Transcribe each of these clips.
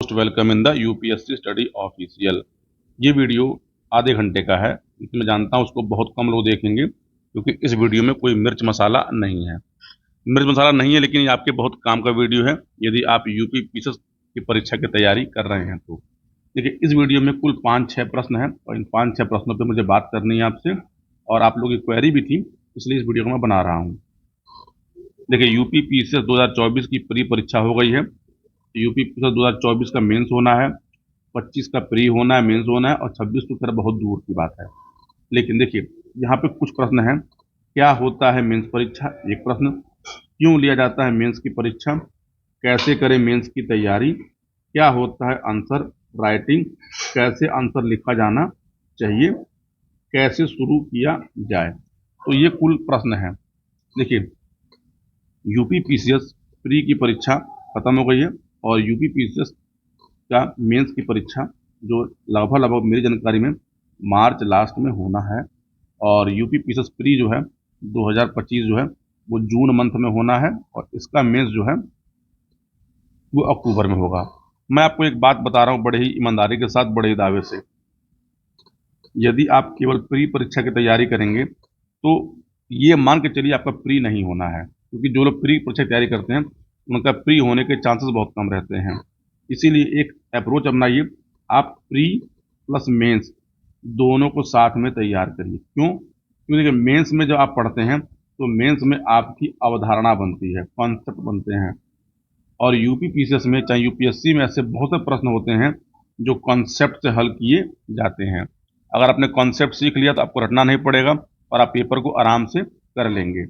Most welcome in the UPSC study official. ये video आधे घंटे का है, इसमें जानता हूँ उसको बहुत कम लोग देखेंगे क्योंकि इस वीडियो में कोई मिर्च मसाला नहीं है। मिर्च मसाला नहीं है, लेकिन ये आपके बहुत काम का वीडियो है यदि आप यूपी पीसीएस की परीक्षा की तैयारी कर रहे हैं तो। देखिए, इस वीडियो में कुल 5-6 प्रश्न हैं और इन 5-6 प्रश्नों पर मुझे बात करनी है आपसे, और आप लोगों की क्वेरी भी थी, इसलिए इस वीडियो को मैं बना रहा हूँ। देखिए, यूपी पीसीएस 2024 की प्री परीक्षा हो गई है। यूपी पीसीएस 2024 का मेंस होना है, 25 का प्री होना है, मेंस होना है, और 26 तो खैर बहुत दूर की बात है। लेकिन देखिए, यहाँ पे कुछ प्रश्न हैं। क्या होता है मेंस परीक्षा, एक प्रश्न। क्यों लिया जाता है मेंस की परीक्षा, कैसे करें मेंस की तैयारी, क्या होता है आंसर राइटिंग, कैसे आंसर लिखा जाना चाहिए, कैसे शुरू किया जाए। तो ये कुल प्रश्न है। देखिए, यूपी पीसीएस प्री की परीक्षा खत्म हो गई है और यूपी पीसीएस का मेंस की परीक्षा जो लगभग मेरी जानकारी में मार्च लास्ट में होना है, और यूपी पीसीएस प्री जो है 2025 जो है वो जून मंथ में होना है, और इसका मेंस जो है वो अक्टूबर में होगा। मैं आपको एक बात बता रहा हूँ बड़े ही ईमानदारी के साथ, बड़े ही दावे से। यदि आप केवल प्री परीक्षा की तैयारी करेंगे तो ये मान के चलिए आपका प्री नहीं होना है, क्योंकि जो लोग प्री परीक्षा की तैयारी करते हैं उनका प्री होने के चांसेस बहुत कम रहते हैं। इसीलिए एक अप्रोच अपनाइए, आप प्री प्लस मेंस दोनों को साथ में तैयार करिए। क्यों? क्योंकि देखिए, मेंस में जब आप पढ़ते हैं तो मेंस में आपकी अवधारणा बनती है, कॉन्सेप्ट बनते हैं, और यूपी पीसीएस में चाहे यूपीएससी में ऐसे बहुत से प्रश्न होते हैं जो कॉन्सेप्ट से हल किए जाते हैं। अगर आपने कॉन्सेप्ट सीख लिया तो आपको रटना नहीं पड़ेगा और आप पेपर को आराम से कर लेंगे।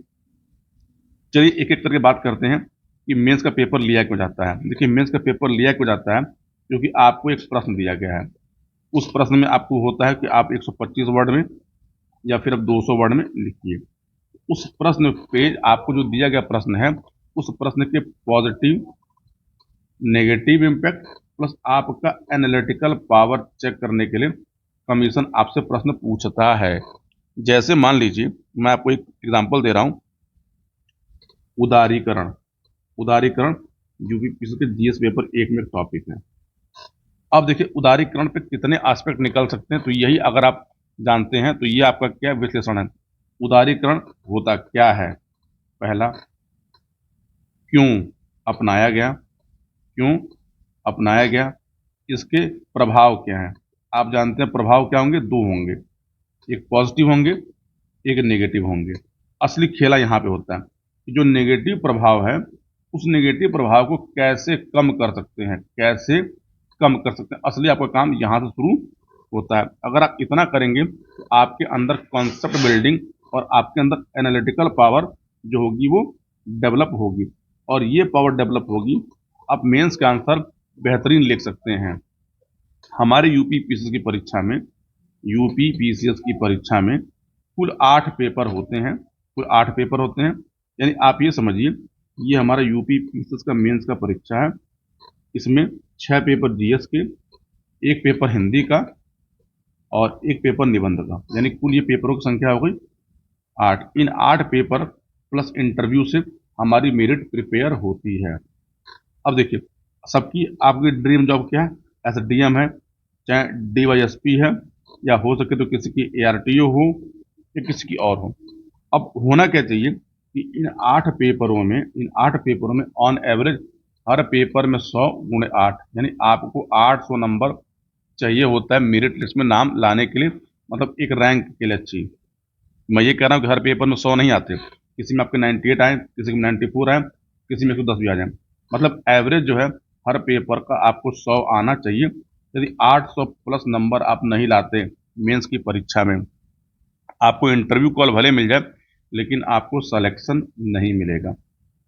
चलिए एक एक करके बात करते हैं कि मेंस का पेपर लिया क्यों जाता है। देखिए, मेंस का पेपर लिया क्यों जाता है, क्योंकि आपको एक प्रश्न दिया गया है। उस प्रश्न में आपको होता है कि आप 125 वर्ड में या फिर आप 200 वर्ड में लिखिए। उस प्रश्न पे आपको जो दिया गया प्रश्न है, उस प्रश्न के पॉजिटिव नेगेटिव इम्पैक्ट प्लस आपका एनालिटिकल पावर चेक करने के लिए कमीशन आपसे प्रश्न पूछता है। जैसे मान लीजिए, मैं आपको एक एग्जांपल दे रहा हूं, उदारीकरण। उदारीकरण यूपीपीसी के जीएस पेपर 1 में एक टॉपिक है। अब देखिए, उदारीकरण पे कितने एस्पेक्ट निकल सकते हैं, तो यही अगर आप जानते हैं तो ये आपका क्या विश्लेषण है। उदारीकरण होता क्या है, पहला, क्यों अपनाया गया, क्यों अपनाया गया, इसके प्रभाव क्या हैं। आप जानते हैं प्रभाव क्या होंगे, दो होंगे, एक पॉजिटिव होंगे, एक नेगेटिव होंगे। असली खेला यहाँ पे होता है कि जो नेगेटिव प्रभाव है उस नेगेटिव प्रभाव को कैसे कम कर सकते हैं, कैसे कम कर सकते हैं। असली आपका काम यहाँ से शुरू होता है। अगर आप इतना करेंगे तो आपके अंदर कॉन्सेप्ट बिल्डिंग और आपके अंदर एनालिटिकल पावर जो होगी वो डेवलप होगी, और ये पावर डेवलप होगी, आप मेंस का आंसर बेहतरीन लिख सकते हैं। हमारे यूपी पीसीएस की परीक्षा में, यूपी पीसीएस की परीक्षा में कुल 8 पेपर होते हैं, कुल 8 पेपर होते हैं। यानी आप ये समझिए, ये हमारा यूपी पीसीएस का मेंस का परीक्षा है। इसमें 6 पेपर जीएस के, एक पेपर हिंदी का और एक पेपर निबंध का, यानी कुल ये पेपरों की संख्या हो गई 8। इन 8 पेपर प्लस इंटरव्यू से हमारी मेरिट प्रिपेयर होती है। अब देखिए, सबकी आपकी ड्रीम जॉब क्या है, एसडीएम है, चाहे डीवाईएसपी है, या हो सके तो किसी की एआरटीओ हो या किसी की और हो। अब होना क्या चाहिए कि इन 8 पेपरों में ऑन एवरेज हर पेपर में 100 गुणे 8, यानी आपको 800 नंबर चाहिए होता है मेरिट लिस्ट में नाम लाने के लिए, मतलब एक रैंक के लिए अच्छी। मैं ये कह रहा हूँ कि हर पेपर में 100 नहीं आते, किसी में आपके 98 आए, किसी में 94 आए, किसी में 110 भी आ जाए, मतलब एवरेज जो है हर पेपर का आपको 100 आना चाहिए। यदि 800 प्लस नंबर आप नहीं लाते मेंस की परीक्षा में, आपको इंटरव्यू कॉल भले मिल जाए लेकिन आपको सिलेक्शन नहीं मिलेगा।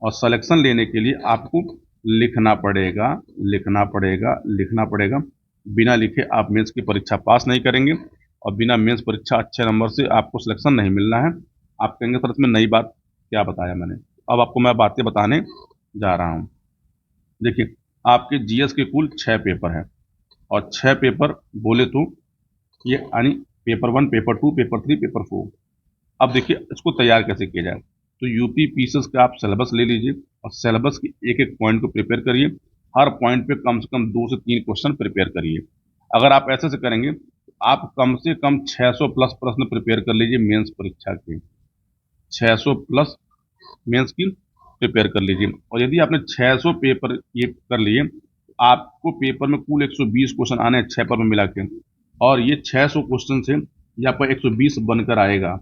और सिलेक्शन लेने के लिए आपको लिखना पड़ेगा, लिखना पड़ेगा, लिखना पड़ेगा। बिना लिखे आप मेंस की परीक्षा पास नहीं करेंगे, और बिना मेंस परीक्षा अच्छे नंबर से आपको सिलेक्शन नहीं मिलना है। आप कहेंगे सर इसमें नई बात क्या बताया मैंने। अब आपको मैं बातें बताने जा रहा हूँ। देखिए, आपके जीएस के कुल 6 पेपर हैं, और 6 पेपर बोले तो ये यानी पेपर 1, पेपर 2, पेपर 3, पेपर 4। अब देखिए, इसको तैयार कैसे किया जाए। तो यूपी पीसीएस का आप सिलेबस ले लीजिए और सिलेबस के एक एक पॉइंट को प्रिपेयर करिए। हर पॉइंट पे कम से कम 2 से 3 क्वेश्चन प्रिपेयर करिए। अगर आप ऐसे से करेंगे तो आप कम से कम 600 प्लस प्रश्न प्रिपेयर कर लीजिए मेंस परीक्षा के। 600 प्लस मेंस की प्रिपेयर कर लीजिए। और यदि आपने 600 पेपर ये कर लिए तो आपको पेपर में कुल 120 क्वेश्चन आने हैं 6 पेपर में मिला के, और ये 600 क्वेश्चन से ये आपका 120 बनकर आएगा।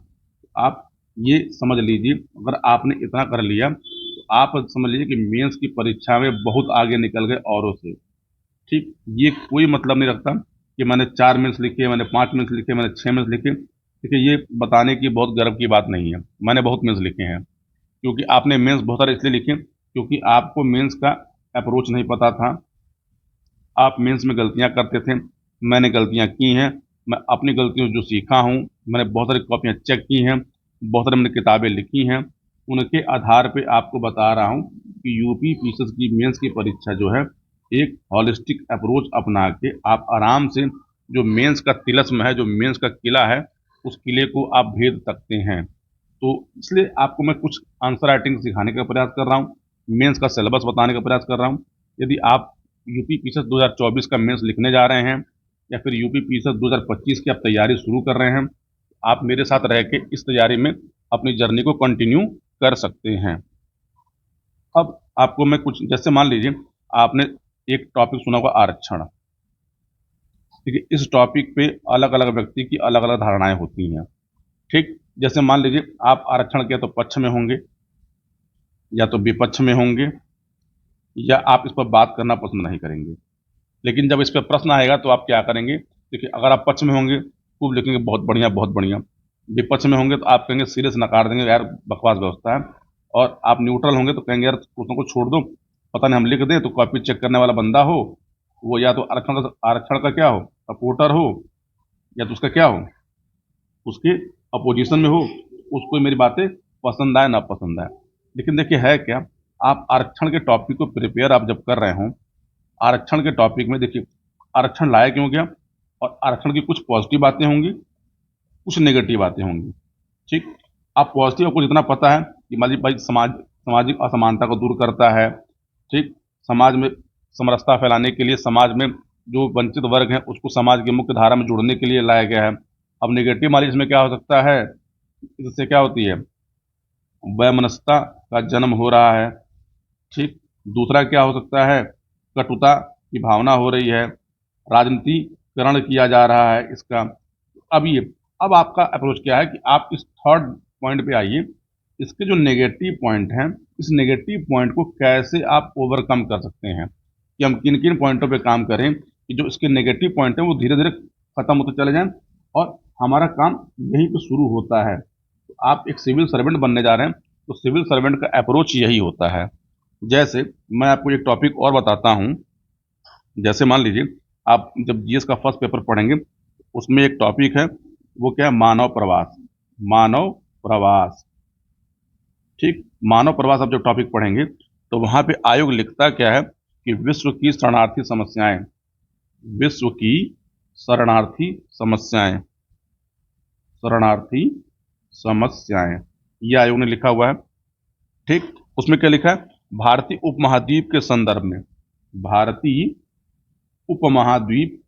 आप ये समझ लीजिए, अगर आपने इतना कर लिया तो आप समझ लीजिए कि मेंस की परीक्षा में बहुत आगे निकल गए औरों से। ठीक, ये कोई मतलब नहीं रखता कि मैंने 4 मेंस लिखे, मैंने 5 मेंस लिखे, मैंने 6 मेंस लिखे। देखिए, ये बताने की बहुत गर्व की बात नहीं है। मैंने बहुत मेंस लिखे हैं, क्योंकि आपने मेंस बहुत सारे इसलिए लिखे क्योंकि आपको मेंस का अप्रोच नहीं पता था। आप मेंस में गलतियां करते थे, मैंने गलतियां की हैं। मैं अपनी गलतियों से जो सीखा हूं, मैंने बहुत सारी कॉपियां चेक की हैं, बहुत सारी मैंने किताबें लिखी हैं, उनके आधार पे आपको बता रहा हूं कि यूपी पीसीएस की मेंस की परीक्षा जो है, एक हॉलिस्टिक अप्रोच अपना के आप आराम से जो मेंस का तिलस्म है, जो मेंस का किला है, उस किले को आप भेद सकते हैं। तो इसलिए आपको मैं कुछ आंसर राइटिंग सिखाने का प्रयास कर रहा हूँ, मेंस का सिलेबस बताने का प्रयास कर रहा हूँ। यदि आप यूपी पीसीएस 2024 का मेंस लिखने जा रहे हैं या फिर यूपी पीसीएस 2025 की आप तैयारी शुरू कर रहे हैं, आप मेरे साथ रह के इस तैयारी में अपनी जर्नी को कंटिन्यू कर सकते हैं। अब आपको मैं कुछ, जैसे मान लीजिए आपने एक टॉपिक सुना होगा आरक्षण। देखिए, इस टॉपिक पे अलग अलग व्यक्ति की अलग अलग धारणाएं होती हैं। ठीक, जैसे मान लीजिए आप आरक्षण के तो पक्ष में होंगे या तो विपक्ष में होंगे, या आप इस पर बात करना पसंद नहीं करेंगे। लेकिन जब इस पर प्रश्न आएगा तो आप क्या करेंगे? देखिए, अगर आप पक्ष में होंगे खूब लिखेंगे बहुत बढ़िया बहुत बढ़िया, विपक्ष में होंगे तो आप कहेंगे सीरियस नकार देंगे, यार बकवास व्यवस्था है। और आप न्यूट्रल होंगे तो कहेंगे यार उसको को छोड़ दो, पता नहीं हम लिख दें तो कॉपी चेक करने वाला बंदा हो, वो या तो आरक्षण का क्या हो, सपोर्टर हो, या तो उसका क्या हो, उसके अपोजिशन में हो, उसको मेरी बातें पसंद आए ना पसंद आए। लेकिन देखिए है क्या, आप आरक्षण के टॉपिक को प्रिपेयर आप जब कर रहे हो, आरक्षण के टॉपिक में देखिए आरक्षण लाया क्यों गया, और आरक्षण की कुछ पॉजिटिव बातें होंगी, कुछ नेगेटिव बातें होंगी। ठीक, आप पॉजिटिव आपको जितना पता है कि मान लीजिए भाई सामाजिक असमानता को दूर करता है। ठीक, समाज में समरसता फैलाने के लिए समाज में जो वंचित वर्ग हैं उसको समाज की मुख्य धारा में जोड़ने के लिए लाया गया है। अब नेगेटिव मान लीजिए इसमें क्या हो सकता है, इससे क्या होती है, वैमनस्यता का जन्म हो रहा है। ठीक, दूसरा क्या हो सकता है, कटुता की भावना हो रही है, राजनीतिकरण किया जा रहा है इसका। अब आपका अप्रोच क्या है कि आप इस थर्ड पॉइंट पे आइए, इसके जो नेगेटिव पॉइंट हैं, इस नेगेटिव पॉइंट को कैसे आप ओवरकम कर सकते हैं, कि हम किन किन पॉइंटों पे काम करें कि जो इसके नेगेटिव पॉइंट हैं वो धीरे धीरे खत्म होते चले जाएं, और हमारा काम यहीं पे शुरू होता है। तो आप एक सिविल सर्वेंट बनने जा रहे हैं तो सिविल सर्वेंट का अप्रोच यही होता है। जैसे मैं आपको एक टॉपिक और बताता हूं, जैसे मान लीजिए आप जब जीएस का फर्स्ट पेपर पढ़ेंगे, उसमें एक टॉपिक है, वो क्या है, मानव प्रवास। मानव प्रवास। ठीक, मानव प्रवास आप जब टॉपिक पढ़ेंगे तो वहां पे आयोग लिखता क्या है कि विश्व की शरणार्थी समस्याएं, विश्व की शरणार्थी समस्याएं, शरणार्थी समस्याएं, ये आयोग ने लिखा हुआ है। ठीक, उसमें क्या लिखा है, भारतीय उपमहाद्वीप के संदर्भ में, भारतीय उपमहाद्वीप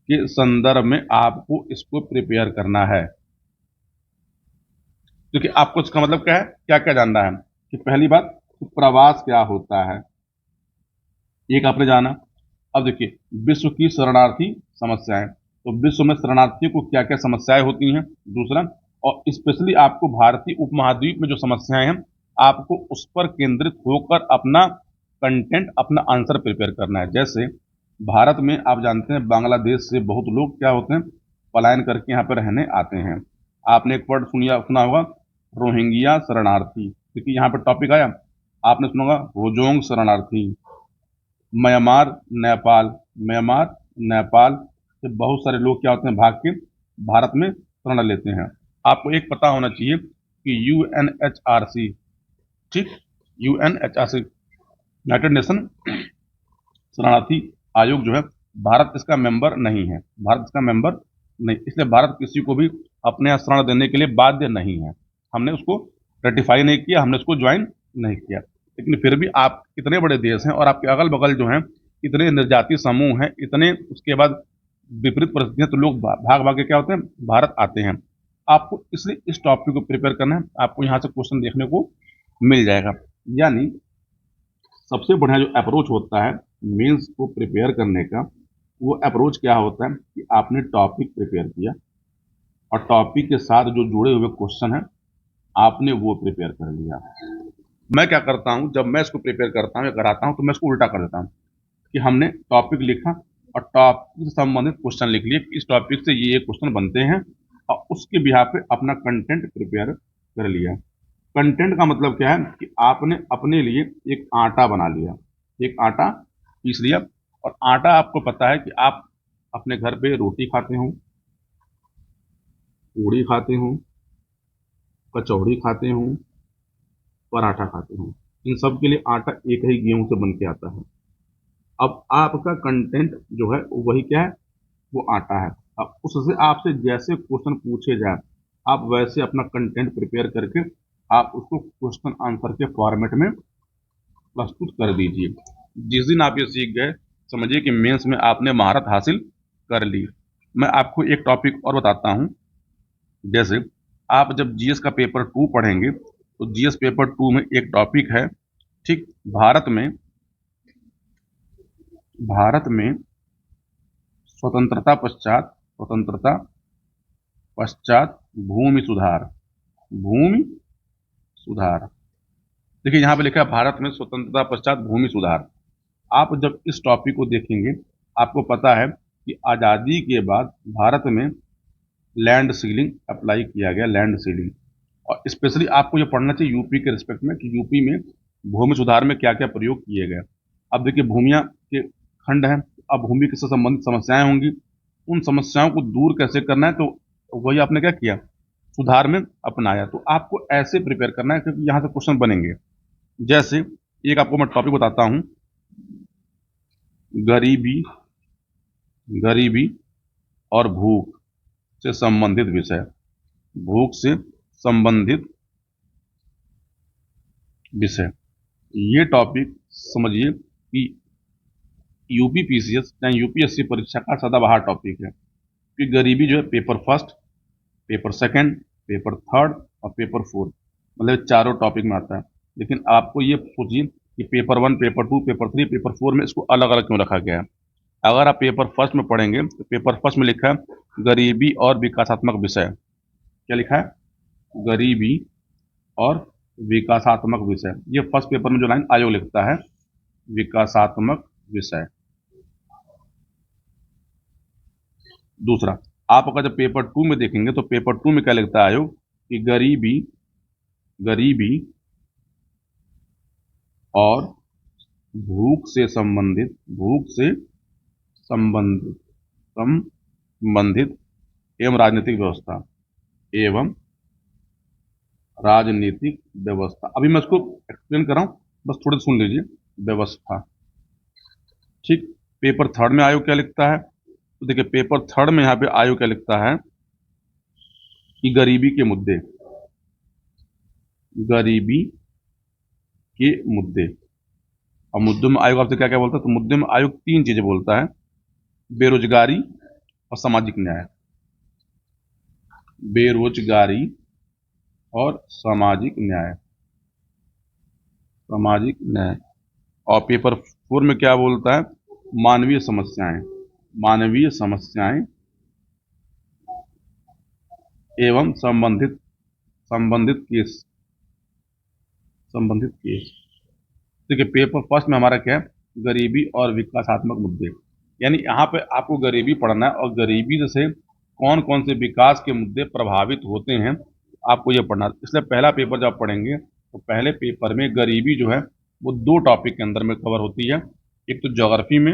के संदर्भ में आपको इसको प्रिपेयर करना है। क्योंकि आपको इसका मतलब क्या है, क्या क्या जानना है कि पहली बात तो प्रवास क्या होता है, एक आपने जाना। अब देखिए, विश्व की शरणार्थी समस्याएं, तो विश्व में शरणार्थियों को क्या क्या समस्याएं होती हैं, दूसरा, और स्पेशली आपको भारतीय उपमहाद्वीप में जो समस्याएं हैं, आपको उस पर केंद्रित होकर अपना कंटेंट, अपना आंसर प्रिपेयर करना है। जैसे भारत में आप जानते हैं बांग्लादेश से बहुत लोग क्या होते हैं, पलायन करके यहाँ पर रहने आते हैं। आपने एक वर्ड सुना होगा, रोहिंग्या शरणार्थी। क्योंकि यहाँ पर टॉपिक आया, आपने सुना होगा रोजोंग शरणार्थी। म्यांमार, नेपाल, म्यांमार, नेपाल से बहुत सारे लोग क्या होते हैं, भाग के भारत में शरण लेते हैं। आपको एक पता होना चाहिए कि यूएनएचआरसी, ठीक, यूएनएचआरसी यूनाइटेड नेशन शरणार्थी आयोग जो है, भारत इसका मेंबर नहीं है, भारत इसका मेंबर नहीं, इसलिए भारत किसी को भी अपने यहाँ शरण देने के लिए बाध्य नहीं है। हमने उसको रेटिफाई नहीं किया, हमने उसको ज्वाइन नहीं किया। लेकिन फिर भी आप इतने बड़े देश हैं और आपके अगल बगल जो हैं इतने निर्याती समूह हैं, इतने उसके बाद विपरीत परिस्थितियां, तो लोग भाग भाग के क्या होते हैं, भारत आते हैं। आपको इसलिए इस टॉपिक को प्रिपेयर करना है, आपको यहाँ से क्वेश्चन देखने को मिल जाएगा। यानी सबसे बढ़िया जो अप्रोच होता है मेंस को प्रिपेयर करने का, वो अप्रोच क्या होता है कि आपने टॉपिक प्रिपेयर किया और टॉपिक के साथ जो जुड़े हुए क्वेश्चन हैं आपने वो प्रिपेयर कर लिया। मैं क्या करता हूं, जब मैं इसको प्रिपेयर करता हूं या कराता हूं तो मैं इसको उल्टा कर देता हूं कि हमने टॉपिक लिखा और टॉपिक से संबंधित क्वेश्चन लिख लिए कि इस टॉपिक से ये क्वेश्चन बनते हैं, और उसके बिहाफ पे अपना कंटेंट प्रिपेयर कर लिया। कंटेंट का मतलब क्या है कि आपने अपने लिए एक आटा बना लिया, एक आटा पीस लिया। और आटा आपको पता है कि आप अपने घर पे रोटी खाते हो, पूड़ी खाते हो, कचौड़ी खाते हो, पराठा खाते हो, इन सब के लिए आटा एक ही गेहूं से बन के आता है। अब आपका कंटेंट जो है वही क्या है, वो आटा है। अब उससे आपसे जैसे क्वेश्चन पूछे जाए आप वैसे अपना कंटेंट प्रिपेयर करके आप उसको क्वेश्चन आंसर के फॉर्मेट में प्रस्तुत कर दीजिए। जिस दिन आप ये सीख गए समझिए कि मेंस में आपने महारत हासिल कर ली। मैं आपको एक टॉपिक और बताता हूं। जैसे आप जब जीएस का पेपर 2 पढ़ेंगे तो जीएस पेपर 2 में एक टॉपिक है, ठीक, भारत में स्वतंत्रता पश्चात भूमि सुधार, भूमि सुधार। देखिए यहाँ पे लिखा है भारत में स्वतंत्रता पश्चात भूमि सुधार। आप जब इस टॉपिक को देखेंगे आपको पता है कि आज़ादी के बाद भारत में लैंड सीलिंग अप्लाई किया गया, लैंड सीलिंग। और स्पेशली आपको ये पढ़ना चाहिए यूपी के रिस्पेक्ट में कि यूपी में भूमि सुधार में क्या क्या प्रयोग किए गए। अब देखिए भूमियाँ के खंड हैं, अब भूमि से संबंधित समस्याएं होंगी, उन समस्याओं को दूर कैसे करना है, तो वही आपने क्या किया, सुधार में अपनाया। तो आपको ऐसे प्रिपेयर करना है क्योंकि यहाँ से क्वेश्चन बनेंगे। जैसे एक आपको मैं टॉपिक बताता हूँ, गरीबी, गरीबी और भूख से संबंधित विषय, भूख से संबंधित विषय। ये टॉपिक समझिए कि यूपीपीसीएस या यूपीएससी परीक्षा का सदाबहार टॉपिक है कि गरीबी जो है paper first, paper second, paper third और पेपर फोर्थ, मतलब चारों टॉपिक में आता है। लेकिन आपको ये सोचिए कि पेपर 1, पेपर 2, पेपर 3, पेपर 4 में इसको अलग अलग क्यों रखा गया है। अगर आप पेपर फर्स्ट में पढ़ेंगे तो पेपर फर्स्ट में लिखा है गरीबी और विकासात्मक विषय। क्या लिखा है, गरीबी और विकासात्मक विषय। ये फर्स्ट पेपर में जो लाइन आयोग लिखता है, विकासात्मक विषय। दूसरा, आप अगर जब पेपर 2 में देखेंगे तो पेपर 2 में क्या लिखता है आयोग कि गरीबी, गरीबी और भूख से संबंधित, भूख से संबंधित, संबंधित एवं राजनीतिक व्यवस्था, एवं राजनीतिक व्यवस्था। अभी मैं इसको एक्सप्लेन कर रहा हूं, बस थोड़े सुन लीजिए। व्यवस्था, ठीक। पेपर थर्ड में आयोग क्या लिखता है, तो देखिए पेपर थर्ड में यहाँ पे आयोग क्या लिखता है कि गरीबी के मुद्दे, गरीबी के मुद्दे। और मुद्दों में आयोग आपसे क्या क्या बोलता है, तो मुद्दे में आयोग 3 चीजें बोलता है, बेरोजगारी और सामाजिक न्याय, बेरोजगारी और सामाजिक न्याय, सामाजिक न्याय। और पेपर 4 में क्या बोलता है, मानवीय समस्याएं, मानवीय समस्याएं एवं संबंधित, संबंधित केस, संबंधित केस। देखिए पेपर फर्स्ट में हमारा क्या है, गरीबी और विकासात्मक मुद्दे। यानी यहाँ पे आपको गरीबी पढ़ना है और गरीबी से कौन कौन से विकास के मुद्दे प्रभावित होते हैं आपको ये पढ़ना है। इसलिए पहला पेपर जब आप पढ़ेंगे तो पहले पेपर में गरीबी जो है वो 2 टॉपिक के अंदर में कवर होती है, एक तो ज्योग्राफी में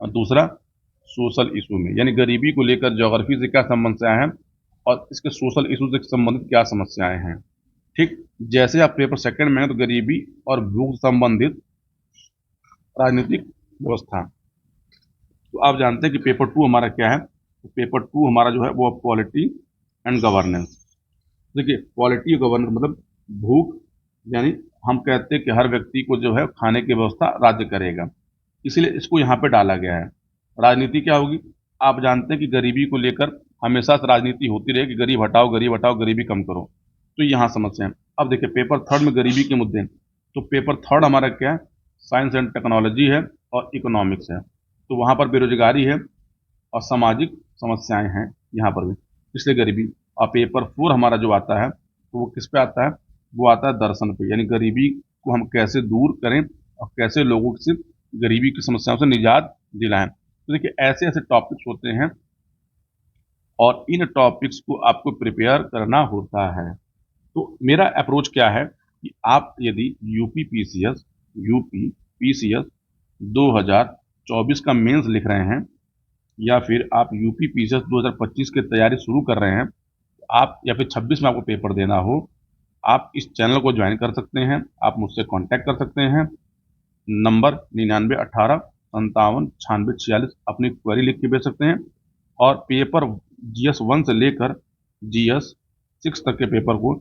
और दूसरा सोशल इशू में। यानी गरीबी को लेकर ज्योग्राफी से क्या समस्याएं हैं और इसके सोशल इशू से संबंधित क्या समस्याएं हैं, ठीक। जैसे आप पेपर सेकंड में हैं तो गरीबी और भूख संबंधित राजनीतिक व्यवस्था। तो आप जानते हैं कि पेपर 2 हमारा क्या है, तो पेपर 2 हमारा जो है वो पॉलिटी एंड गवर्नेंस। देखिए पॉलिटी और गवर्नेंस मतलब भूख, यानी हम कहते हैं कि हर व्यक्ति को जो है खाने की व्यवस्था राज्य करेगा, इसलिए इसको यहाँ पे डाला गया है। राजनीति क्या होगी? आप जानते हैं कि गरीबी को लेकर हमेशा से राजनीति होती रही कि गरीब हटाओ, गरीब हटाओ, गरीबी कम करो। तो यहाँ समस्या है। अब देखिए पेपर थर्ड में गरीबी के मुद्दे हैं। तो पेपर थर्ड हमारा क्या है? साइंस एंड टेक्नोलॉजी है और इकोनॉमिक्स है। तो वहाँ पर बेरोजगारी है और सामाजिक समस्याएं हैं यहाँ पर भी, इसलिए गरीबी। और पेपर फोर हमारा जो आता है तो वो किस पे आता है? वो आता है दर्शन पे, यानी गरीबी को हम कैसे दूर करें और कैसे लोगों से गरीबी की समस्याओं से निजात दिलाएं। तो देखिए ऐसे ऐसे टॉपिक्स होते हैं और इन टॉपिक्स को आपको प्रिपेयर करना होता है। तो मेरा अप्रोच क्या है कि आप यदि यूपी पीसीएस 2024 का मेंस लिख रहे हैं या फिर आप यूपी पीसीएस 2025 की तैयारी शुरू कर रहे हैं, आप या फिर 26 में आपको पेपर देना हो, आप इस चैनल को ज्वाइन कर सकते हैं। आप मुझसे कांटेक्ट कर सकते हैं। नंबर 99 18 57 96 46 अपनी क्वेरी लिख के भेज सकते हैं। और पेपर GS 1 से लेकर GS 6 तक के पेपर को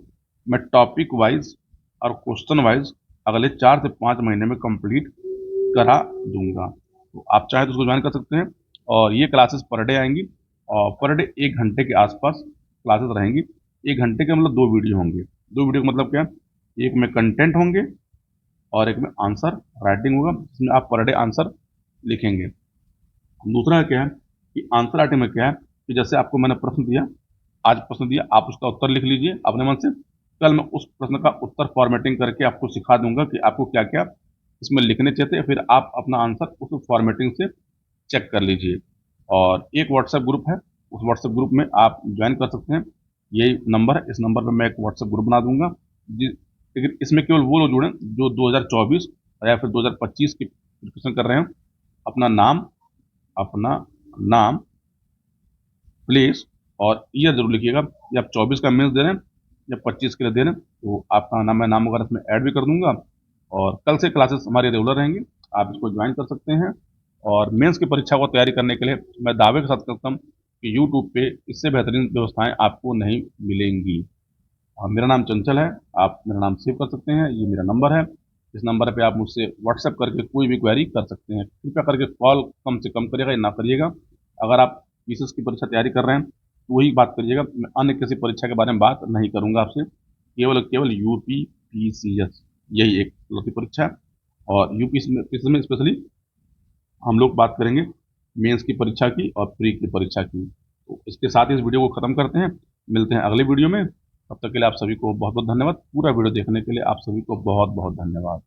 मैं टॉपिक वाइज और क्वेश्चन वाइज अगले 4 से 5 महीने में कंप्लीट करा दूंगा। तो आप चाहे तो उसको ज्वाइन कर सकते हैं। और ये क्लासेस पर डे आएंगी और पर डे 1 घंटे के आसपास क्लासेस रहेंगी। 1 घंटे के मतलब 2 वीडियो होंगे। 2 वीडियो का मतलब क्या है? एक में कंटेंट होंगे और एक में आंसर राइटिंग होगा, जिसमें आप पर डे आंसर लिखेंगे। दूसरा क्या है कि आंसर राइटिंग में क्या है कि जैसे आपको मैंने प्रश्न दिया, आज प्रश्न दिया, आप उसका उत्तर लिख लीजिए अपने मन से। कल मैं उस प्रश्न का उत्तर फॉर्मेटिंग करके आपको सिखा दूंगा कि आपको क्या क्या इसमें लिखने चाहिए थे, फिर आप अपना आंसर उस फॉर्मेटिंग से चेक कर लीजिए। और एक व्हाट्सएप ग्रुप है, उस व्हाट्सएप ग्रुप में आप ज्वाइन कर सकते हैं। यही नंबर है, इस नंबर पर मैं एक व्हाट्सएप ग्रुप बना दूंगा। लेकिन इसमें केवल वो लोग जुड़ें जो 2024 या फिर 2025 की प्रिपरेशन कर रहे हैं। अपना नाम, अपना नाम, प्लेस और ईयर जरूर लिखिएगा कि आप 24 का मेंस दे रहे हैं या 25 के लिए दे रहे हैं। तो आपका नाम, मैं नाम वगैरह इसमें ऐड भी कर दूंगा। और कल से क्लासेस हमारी रेगुलर रहेंगी, आप इसको ज्वाइन कर सकते हैं। और मेंस की परीक्षा को तैयारी करने के लिए मैं दावे के साथ कहता हूँ कि यूट्यूब पे इससे बेहतरीन व्यवस्थाएं आपको नहीं मिलेंगी। मेरा नाम चंचल है, आप मेरा नाम सेव कर सकते हैं, ये मेरा नंबर है। इस नंबर पे आप मुझसे व्हाट्सएप करके कोई भी क्वेरी कर सकते हैं। कृपया करके कॉल कम से कम करिएगा या ना करिएगा। अगर आप पीसीएस की परीक्षा तैयारी कर रहे हैं तो वही बात करिएगा, मैं अन्य किसी परीक्षा के बारे में बात नहीं करूंगा आपसे। केवल केवल यूपी पीसीएस यही एक लौती परीक्षा है। और यूपी में स्पेशली हम लोग बात करेंगे मेंस की परीक्षा की और प्री की परीक्षा की। तो इसके साथ ही इस वीडियो को खत्म करते हैं, मिलते हैं अगले वीडियो में। तब तक के लिए आप सभी को बहुत बहुत धन्यवाद। पूरा वीडियो देखने के लिए आप सभी को बहुत बहुत धन्यवाद।